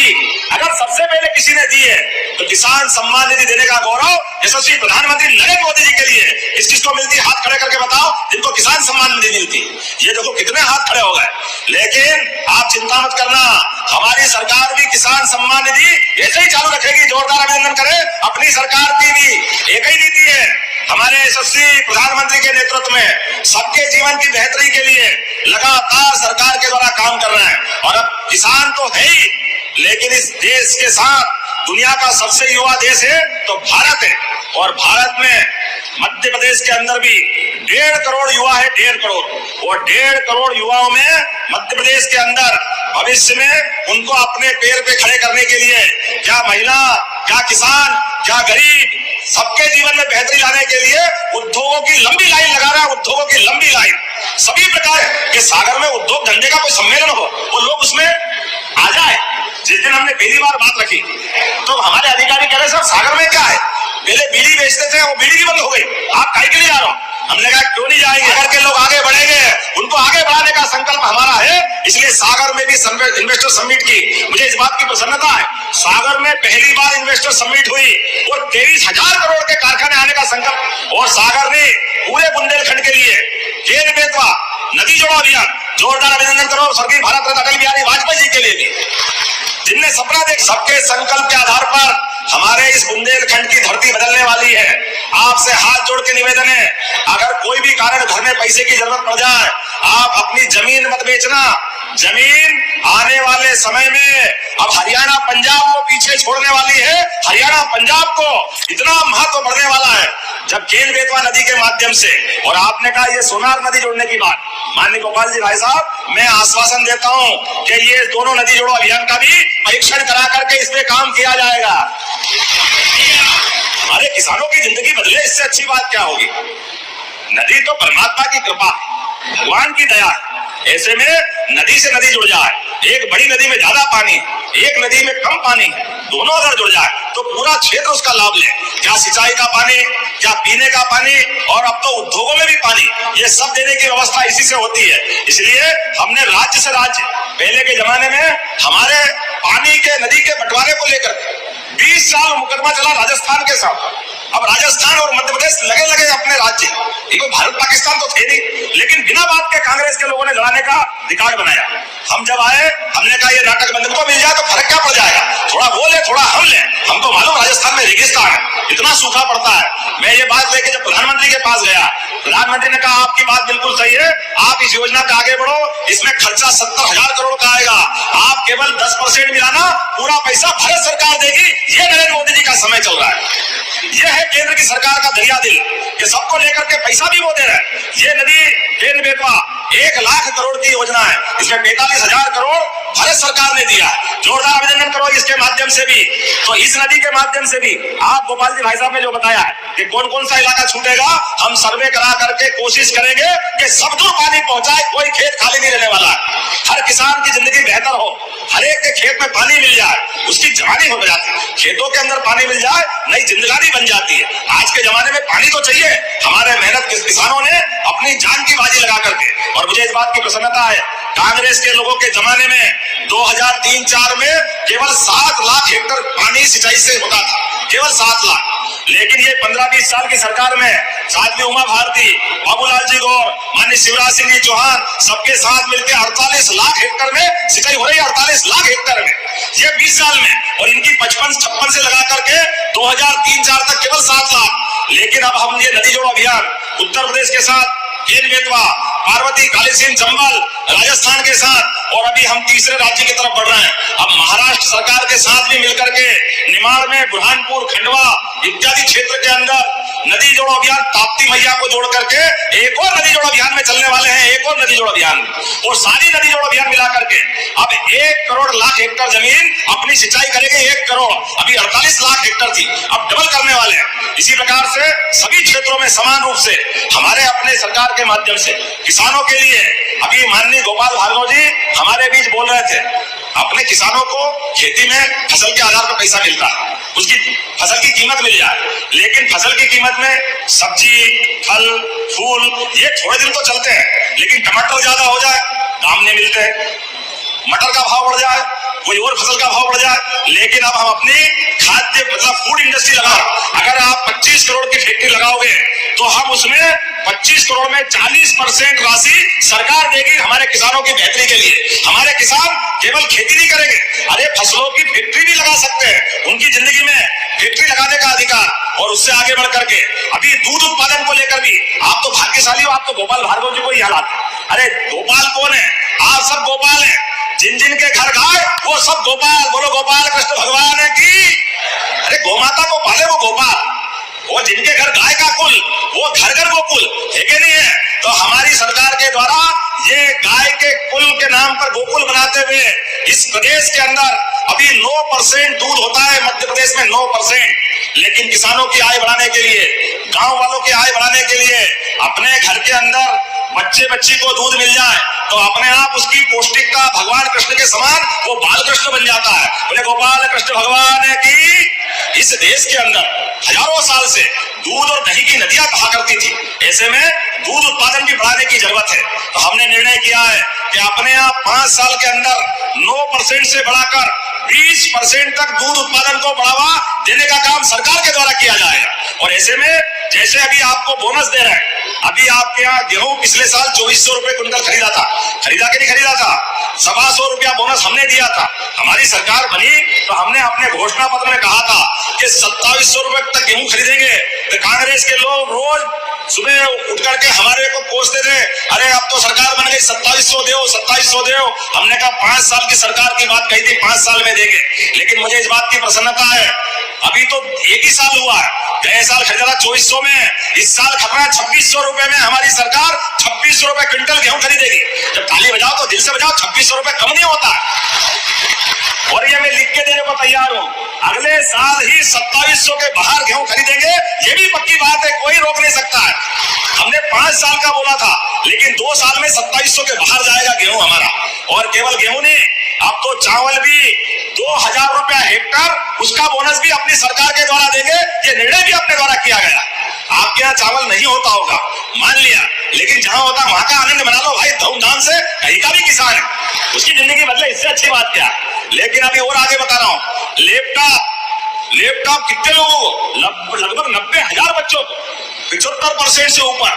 दी, अगर सबसे पहले किसी ने दी है तो किसान सम्मान निधि देने का गौरव यशस्वी प्रधानमंत्री नरेंद्र मोदी जी के लिए। किस किस को मिलती, हाथ खड़े करके बताओ जिनको किसान सम्मान निधि मिलती। ये देखो कितने हाथ खड़े हो गए। लेकिन आप चिंता मत करना, हमारी सरकार भी किसान सम्मान निधि ऐसे ही चालू रखेगी। जोरदार अभिनंदन करें अपनी सरकार की भी। एक ही नीति है हमारे यशस्वी प्रधानमंत्री के नेतृत्व में, सबके जीवन की बेहतरी के लिए लगातार सरकार के द्वारा काम कर रहे हैं। और अब किसान तो है ही, लेकिन इस देश के साथ दुनिया का सबसे युवा देश है तो भारत है। और भारत में मध्य प्रदेश के अंदर भी 1.5 करोड़ युवा है, 1.5 करोड़। और 1.5 करोड़ युवाओं में मध्य प्रदेश के अंदर भविष्य में उनको अपने पैर पे खड़े करने के लिए, क्या महिला, क्या किसान, क्या गरीब, सबके जीवन में बेहतरी लाने के लिए उद्योगों की लंबी लाइन लगा रहा है। उद्योगों की लंबी लाइन, सभी प्रकार के सागर में उद्योग धंधे का कोई सम्मेलन हो, वो लोग उसमें आ जाए। जिस दिन हमने पहली बार बात रखी तो हमारे अधिकारी कह रहे साहब सागर में क्या है, पहले बीड़ी बेचते थे, वो बीड़ी भी बंद हो गई, आप काहे के लिए जा रहे हो? हमने कहा क्यों नहीं जाएंगे, सागर के लोग आगे बढ़ेंगे, उनको आगे बढ़ाने का संकल्प हमारा है। इसलिए सागर में भी इन्वेस्टर समिट की मुझे इस बात की प्रसन्नता है। सागर में पहली बार इन्वेस्टर समिट हुई और 23,000 करोड़ के कारखाने आने का संकल्प। और सागर ने पूरे बुंदेलखंड के लिए केन बेतवा नदी जोड़ो अभियान, जोरदार अभिनंदन करो स्वर्गीय भारत रत्न अटल बिहारी वाजपेयी जी के लिए भी, जिनने सपना देख। सबके संकल्प के आधार पर हमारे इस बुंदेलखंड की धरती बदलने वाली है। आपसे हाथ जोड़ के निवेदन है, अगर कोई भी कारण घर में पैसे की जरूरत पड़ जाए, आप अपनी जमीन मत बेचना। जमीन आने वाले समय में अब हरियाणा पंजाब को पीछे छोड़ने वाली है। हरियाणा पंजाब को इतना महत्व बढ़ने वाला है जब केन बेतवा नदी के माध्यम से, और आपने कहा ये सोनार नदी जोड़ने की बात, माननीय गोपाल जी भाई साहब, मैं आश्वासन देता हूं कि ये दोनों नदी जोड़ो अभियान का भी परीक्षण करा करके इस पे काम किया जाएगा। हमारे किसानों की जिंदगी बदले, इससे अच्छी बात क्या होगी। नदी तो परमात्मा की कृपा, भगवान की दया है। ऐसे में नदी से नदी जुड़ जाए, एक बड़ी नदी में ज्यादा पानी, एक नदी में कम पानी, दोनों अगर जुड़ जाए तो पूरा क्षेत्र उसका लाभ ले। क्या सिंचाई का पानी, क्या पीने का पानी, और अब तो उद्योगों में भी पानी, ये सब देने की व्यवस्था इसी से होती है। इसलिए हमने राज्य से राज्य, पहले के जमाने में हमारे पानी के नदी के बंटवारे को लेकर 20 साल मुकदमा चला राजस्थान के साथ। अब राजस्थान और मध्य प्रदेश लगे लगे अपने राज्य, ये कोई भारत पाकिस्तान तो थे नहीं, लेकिन बिना बात के कांग्रेस के लोगों ने लड़ाने का रिकॉर्ड बनाया। हम जब आए हमने कहा ये नाटक बंद को मिल जाए तो फर्क क्या पड़ जाएगा, थोड़ा वो ले थोड़ा हम ले। हमको मालूम राजस्थान में रेगिस्तान है, इतना सूखा पड़ता है। मैं ये बात लेके जब प्रधानमंत्री के पास गया, प्रधानमंत्री ने कहा आपकी बात बिल्कुल सही है, आप इस योजना पे आगे बढ़ो, इसमें खर्चा 70,000 करोड़ का आएगा, आप केवल 10% मिलाना, पूरा पैसा भारत सरकार देगी। ये नरेंद्र मोदी जी का समय चल रहा है। यह है केंद्र की सरकार का दरिया दिल कि सबको लेकर के पैसा भी वो दे रहे हैं। ये नदी केन बेतवा 1 लाख करोड़ की योजना है, इसमें 45,000 करोड़ भारत सरकार ने दिया। जोरदार अभिनंदन करो इसके माध्यम से भी। तो इस नदी के माध्यम से भी आप गोपाल जी भाई साहब ने जो बताया है कि कौन कौन सा इलाका छूटेगा, हम सर्वे करा करके कोशिश करेंगे कि सब दूर पानी पहुंचाए, कोई खेत खाली नहीं रहने वाला है। हर किसान की जिंदगी बेहतर हो, हर एक के खेत में पानी मिल जाए, उसकी जवानी हो जाती है। खेतों के अंदर पानी मिल जाए, नई जिंदगानी बन जाती है। आज के जमाने में पानी तो चाहिए। हमारे मेहनत के किसानों ने अपनी जान की बाजी लगा करके, और मुझे इस बात की प्रसन्नता है, कांग्रेस के लोगों के जमाने में 2003-4 में केवल 7 लाख हेक्टेयर पानी सिंचाई से होता था, केवल 7 लाख। लेकिन ये 15-20 साल की सरकार में साध्वी उमा भारती, बाबूलाल जी गौर, माननीय शिवराज सिंह जी चौहान, सबके साथ मिलकर 48 लाख हेक्टेयर में सिंचाई हो रही है। 48 लाख हेक्टेयर में ये 20 साल में, और इनकी 55-56 से लगा करके 2003-4 तक केवल 7 लाख। लेकिन अब हम ये नदी जोड़ो अभियान उत्तर प्रदेश के साथ, केन बेतवा, पार्वती, काली सिंध, चंबल, राजस्थान के साथ, और अभी हम तीसरे राज्य की तरफ बढ़ रहे हैं। अब महाराष्ट्र सरकार के साथ भी मिलकर के निमाड़ में, बुरहानपुर, खंडवा इत्यादि क्षेत्र के अंदर नदी जोड़ो अभियान, ताप्ती मैया को जोड़ करके एक और नदी जोड़ो अभियान में चलने वाले हैं, एक और नदी जोड़ो अभियान। और सारी नदी जोड़ो अभियान मिला करके अब 1 करोड़ लाख हेक्टेयर जमीन अपनी सिंचाई करेंगे। 1 करोड़, अभी 48 लाख हेक्टेयर थी, अब डबल करने वाले हैं। इसी प्रकार से सभी क्षेत्रों में समान रूप से हमारे अपने सरकार के माध्यम से किसानों के लिए, अभी माननीय गोपाल भार्गव जी हमारे बीच बोल रहे थे, अपने किसानों को खेती में फसल के आधार पर पैसा मिलता है, उसकी फसल की कीमत मिल जाए। लेकिन फसल की कीमत में सब्जी, फल, फूल ये थोड़े दिन तो चलते हैं, लेकिन टमाटर ज्यादा हो जाए दाम नहीं मिलते, मटर का भाव बढ़ जाए कोई और फसल का भाव बढ़ जाए, लेकिन अब हम अपनी खाद्य मतलब फूड इंडस्ट्री लगा, अगर आप 25 करोड़ की फैक्ट्री लगाओगे तो हम उसमें 25 करोड़ में 40% राशि सरकार देगी हमारे किसानों की बेहतरी के लिए। हमारे किसान केवल खेती नहीं करेंगे, अरे फसलों की फैक्ट्री भी लगा सकते हैं, उनकी जिंदगी में फैक्ट्री लगाने का अधिकार। और उससे आगे बढ़ करके अभी दूध उत्पादन को लेकर भी आप तो भाग्यशाली हो, आप तो गोपाल भार्गव जी को ही हालात। अरे गोपाल कौन है? आप सब गोपाल हैं, जिन जिन के घर गाय वो सब गोपाल। बोलो गोपाल कृष्ण भगवान की। अरे गोमाता को पाले वो गोपाल, वो जिनके घर गाय का कुल वो घर घर गोकुल है कि नहीं है? तो हमारी सरकार के द्वारा ये गाय के कुल के नाम पर गोकुल बनाते हुए इस प्रदेश के अंदर अभी 9% दूध होता है, मध्य प्रदेश में 9%। लेकिन किसानों की आय बढ़ाने के लिए, गांव वालों की आय बढ़ाने के लिए, अपने घर के अंदर बच्चे बच्ची को दूध मिल जाए तो अपने आप उसकी पौष्टिकता भगवान कृष्ण के समान वो बाल कृष्ण बन जाता है। बोले गोपाल कृष्ण भगवान की। इस देश के अंदर हजारों साल से दूध और दही की नदियां बहा करती थी, ऐसे में दूध उत्पादन भी बढ़ाने की जरूरत है। तो हमने निर्णय किया है कि अपने आप 5 साल के अंदर 9% से बढ़ाकर 20% तक दूध उत्पादन को बढ़ावा देने का काम सरकार के द्वारा किया जाएगा। और ऐसे में जैसे अभी आपको बोनस दे रहे हैं, अभी आपके यहाँ गेहूं पिछले साल 2400 रुपए क्विंटल खरीदा था, खरीदा कि नहीं खरीदा था? 125 रुपया बोनस हमने दिया था। हमारी सरकार बनी तो हमने अपने घोषणा पत्र में कहा था कि 2700 रुपए तक गेहूं खरीदेंगे। तो कांग्रेस के लोग रोज सुबह उठ करके हमारे को कोसते थे, अरे अब तो सरकार बन गई 2700 दो 2700 दो। हमने कहा 5 साल की सरकार की बात कही थी, 5 साल में देंगे। लेकिन मुझे इस बात की प्रसन्नता है, अभी तो 1 ही साल हुआ है, गए साल खरीदा था 2400 में, इस साल खरीदा 2600 रुपए में। हमारी सरकार 2600 रुपए क्विंटल गेहूं खरीदेगी। जब ताली बजाओ तो दिल से बजाओ, 2600 रुपए कम नहीं होता। और ये मैं लिख के देने को तैयार हूं, अगले साल ही 2700 के बाहर गेहूं खरीदेंगे, ये भी पक्की बात है, कोई रोक नहीं सकता है। हमने 5 साल का बोला था, लेकिन 2 साल में 2700 के बाहर जाएगा गेहूं हमारा। और केवल गेहूं नहीं, अब तो चावल भी 2000 रुपया हेक्टर, उसका बोनस भी अपनी सरकार के द्वारा देंगे। ये निर्णय भी अपने द्वारा किया गया। आपके यहाँ चावल नहीं होता होगा, मान लिया, लेकिन जहां होता वहां का आनंद मना लो भाई धूमधाम से। कहीं का भी किसान है, उसकी जिंदगी बदले, इससे अच्छी बात क्या। लेकिन अभी और आगे बता रहा हूं, लैपटॉप कितने लोगों को? लगभग 90,000 बच्चों को, 75% से ऊपर।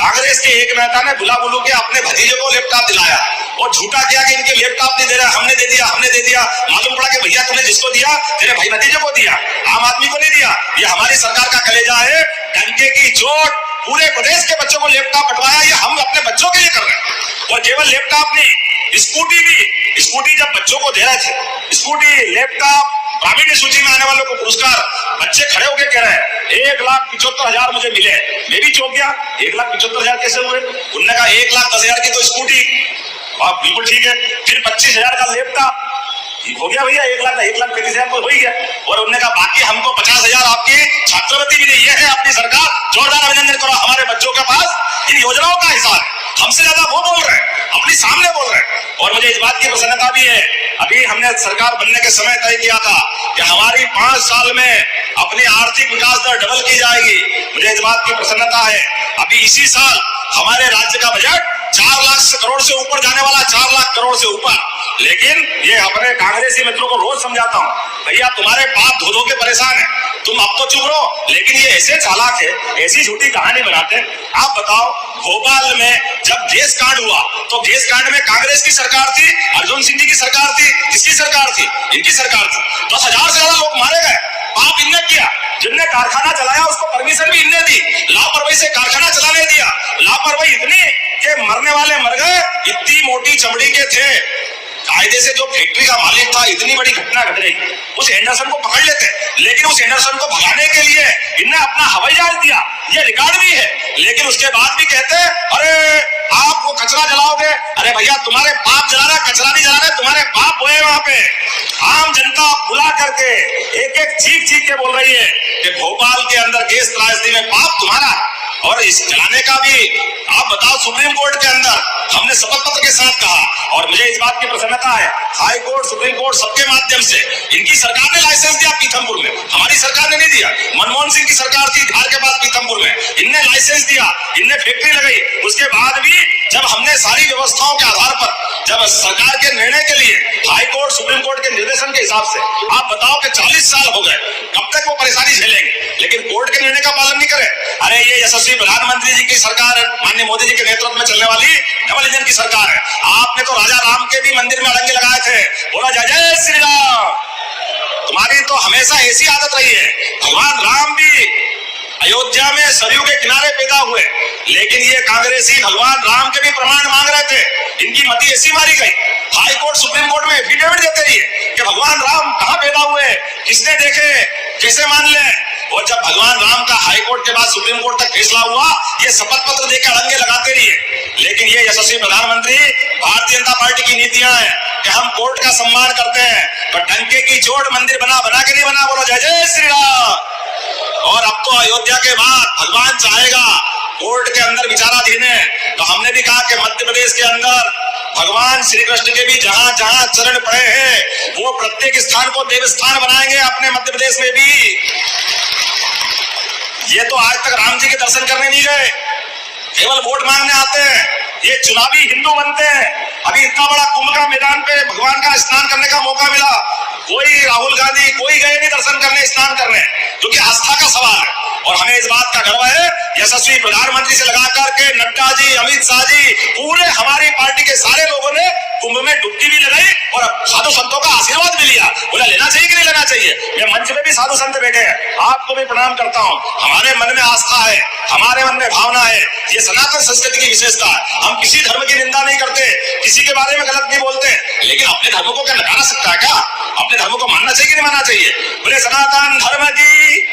कांग्रेस के एक नेता ने बुला बुलू के अपने भतीजे को लैपटॉप दिलाया और झूठा किया कि इनके लैपटॉप नहीं दे रहा, हमने दे दिया। मालूम पड़ा कि भैया तूने जिसको दिया तेरे भाई भतीजे को दिया, आम आदमी को नहीं दिया। ये हमारी सरकार का कलेजा है, डंके की चोट, पूरे प्रदेश के बच्चों को लैपटॉप बंटवाया। ये हम अपने बच्चों के लिए कर रहे हैं। और केवल लैपटॉप नहीं, स्कूटी जब बच्चों को दे रहे थे, स्कूटी, लैपटॉप, ग्रामीण सूची में आने वालों को पुरस्कार, बच्चे खड़े होकर कह रहे हैं 1,75,000 मुझे मिले। मैं भी चौंक गया, 1,75,000 कैसे हुए? उन्होंने कहा 1,10,000 की तो स्कूटी। आप बिल्कुल ठीक है, फिर 25,000 का लैपटॉप हो गया भैया, 1,35,000 तो हो ही गया। और उन्होंने कहा बाकी हमको 50,000 आपकी छात्रवृत्ति मिली। ये है अपनी सरकार, जोरदार अभिनंदन करो हमारे बच्चों के पास इन योजनाओं का हिसाब। हमसे ज्यादा वो बोल रहे हैं, अपनी सामने बोल रहे हैं। और मुझे इस बात की प्रसन्नता भी है, अभी हमने सरकार बनने के समय तय किया था कि हमारी 5 साल में अपनी आर्थिक विकास दर डबल की जाएगी। मुझे इस बात की प्रसन्नता है, अभी इसी साल हमारे राज्य का बजट 4 लाख करोड़ से ऊपर जाने वाला, 4 लाख करोड़ से ऊपर। लेकिन ये अपने कांग्रेसी मित्रों को रोज समझाता हूं, भैया तुम्हारे बाप धो धो के परेशान है, तुम अब तो चुप रहो। लेकिन ये ऐसे चालाक है, ऐसी झूठी कहानी बनाते हैं। आप बताओ, भोपाल में जब गैस कांड हुआ तो गैस कांड में कांग्रेस की सरकार थी, अर्जुन सिंह जी की सरकार थी, किसकी सरकार थी? इनकी सरकार थी। 10,000 से ज्यादा लोग मारे गए, पाप इनने किया। जिनने कारखाना चलाया उसको परमिशन भी इनने दी, लापरवाही से कारखाना चलाने दिया। लापरवाही इतनी कि मरने वाले मर गए, इतनी मोटी चमड़ी के थे। कायदे से जो फैक्ट्री का मालिक था, इतनी बड़ी घटना घट गई, उस एंडरसन को पकड़ लेते, लेकिन उस एंडरसन को भगाने के लिए इनने अपना हवाई जहाज दिया, ये रिकॉर्ड भी है। लेकिन उसके बाद भी कहते अरे आप वो कचरा जलाओगे। अरे भैया तुम्हारे बाप जला रहे, कचरा नहीं जला रहे, तुम्हारे बाप हुए वहां पे। आम जनता बुला करके एक चीख के बोल रही है कि भोपाल के अंदर गैस त्रासदी में पाप तुम्हारा। और इस जलाने का भी आप बताओ, सुप्रीम कोर्ट के अंदर हमने शपथ पत्र के साथ कहा। और मुझे इस बात की प्रसन्नता है, हाई कोर्ट, सुप्रीम कोर्ट, सबके माध्यम से इनकी सरकार ने लाइसेंस दिया पीथमपुर में, हमारी सरकार ने नहीं दिया। मनमोहन सिंह की सरकार थी धार के पास पीथमपुर में, इनने लाइसेंस दिया, इनने फैक्ट्री लगाई, उसके बाद भी जब हमने सारी व्यवस्थाओं के आधार पर, जब सरकार के निर्णय के लिए हाई कोर्ट सुप्रीम कोर्ट के निर्देशन के हिसाब से, आप बताओ कि 40 साल हो गए, कब तक वो परेशानी झेलेंगे, लेकिन कोर्ट के निर्णय का पालन नहीं करे। अरे ये यशस्वी प्रधानमंत्री जी की सरकार, माननीय मोदी जी के नेतृत्व में चलने वाली डबल इंजन की सरकार है। आपने तो राजा राम के भी मंदिर में अड़ंगे लगाए थे, बोला जय जय श्री राम। तुम्हारी तो हमेशा ऐसी आदत रही है। भगवान राम भी अयोध्या में सरयू के किनारे पैदा हुए, लेकिन ये कांग्रेसी भगवान राम के भी प्रमाण मांग रहे थे। इनकी मति ऐसी मारी गई, हाई कोर्ट सुप्रीम कोर्ट में एफिडेविट देते रहिए कि भगवान राम कहां पैदा हुए, किसने देखे, कैसे मान ले। और जब भगवान राम का हाई कोर्ट के बाद सुप्रीम कोर्ट तक फैसला हुआ, ये शपथ पत्र देकर अड़ंगे लगाते रहिए। लेकिन ये यशस्वी प्रधानमंत्री, भारतीय जनता पार्टी की नीतियां हैं कि हम कोर्ट का सम्मान करते हैं, पर डंके की चोट मंदिर बना के नहीं बना। बोलो जय जय श्री राम। और अब तो अयोध्या के बाद भगवान चाहेगा कोर्ट के अंदर विचाराधीन है, तो हमने भी कहा कि मध्य प्रदेश के अंदर भगवान श्री कृष्ण के भी जहां जहां चरण पड़े हैं, वो प्रत्येक स्थान को देवस्थान बनाएंगे अपने मध्य प्रदेश में भी। ये तो आज तक राम जी के दर्शन करने नहीं गए, केवल वोट मांगने आते हैं, ये चुनावी हिंदू बनते हैं। अभी इतना बड़ा कुंभ का मैदान पे भगवान का स्नान करने का मौका मिला, कोई राहुल गांधी कोई गए नहीं दर्शन करने, स्नान करने, क्योंकि आस्था का सवाल है। और हमें इस बात का गर्व है, यशस्वी प्रधानमंत्री से लगाकर के नड्डा जी, अमित शाह जी, पूरे हमारी पार्टी के सारे लोगों ने कुंभ में डुबकी भी लगाई और साधु संतों का आशीर्वाद भी लिया। बोला लेना चाहिए कि नहीं लेना चाहिए। मैं मंच में भी साधु संत बैठे हैं, आपको भी प्रणाम करता हूँ। हमारे मन में आस्था है, हमारे मन में भावना है, ये सनातन संस्कृति की विशेषता है। हम किसी धर्म की निंदा नहीं करते, किसी के बारे में गलत नहीं बोलते, लेकिन अपने धर्म को क्या नकारा सकता है क्या? अपने धर्म को मानना चाहिए कि नहीं मानना चाहिए? बोले सनातन धर्म की